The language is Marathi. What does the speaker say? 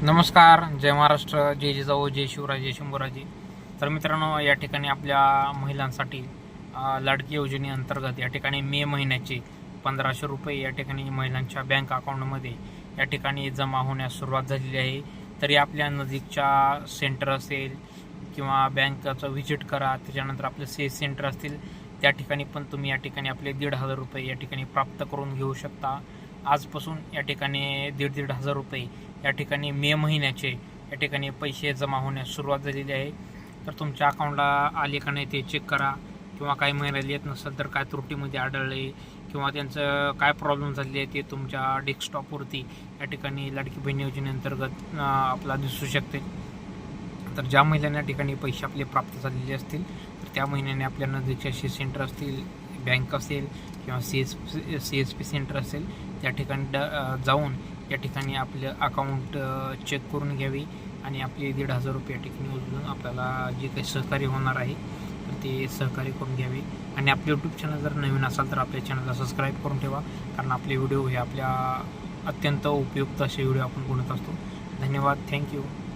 नमस्कार, जय महाराष्ट्र, जय जिजाऊ, जय शिवराज, जय शंभूराजे. तर मित्रांनो, या ठिकाणी आपल्या महिलांसाठी लाडकी योजनेअंतर्गत या ठिकाणी मे महिन्याचे 1500 रुपये या ठिकाणी महिलांच्या बँक अकाउंटमध्ये या ठिकाणी जमा होण्यास सुरुवात झालेली आहे. तरी आपल्या नजीकच्या सेंटर असेल किंवा बँकेचं व्हिजिट करा, त्याच्यानंतर आपले CS सेंटर असतील त्या ठिकाणी पण तुम्ही या ठिकाणी आपले 1,500 रुपये या ठिकाणी प्राप्त करून घेऊ शकता. आजपासून या ठिकाणी 1,500 रुपये या ठिकाणी मे महिन्याचे या ठिकाणी पैसे जमा होण्यास सुरुवात झालेली आहे. तर तुमच्या अकाउंटला आले का नाही ते चेक करा, किंवा काही महिन्याला येत नसेल तर काय त्रुटीमध्ये आढळले किंवा त्यांचं काय प्रॉब्लेम झाले आहे ते तुमच्या डेस्कटॉपवरती या ठिकाणी लाडकी बहीण योजनेअंतर्गत आपला दिसू शकते. तर ज्या महिलांना या ठिकाणी पैसे आपले प्राप्त झालेले असतील तर त्या महिन्याने आपल्या नजीकच्या सेंटर असतील, बँक असेल किंवा CSP सेंटर असेल त्या ठिकाणी जाऊन या ठिकाणी आपलं अकाउंट चेक करून घ्यावी आणि आपले 1,500 रुपये या ठिकाणी उचलून आपल्याला जे काही सहकार्य होणार आहे तर ते सहकार्य करून घ्यावे. आणि आपले यूट्यूब चॅनल जर नवीन असाल तर आपल्या चॅनलला सबस्क्राईब करून ठेवा, कारण आपले व्हिडिओ हे आपल्या अत्यंत उपयुक्त असे व्हिडिओ आपण बनवत असतो. धन्यवाद, थँक्यू.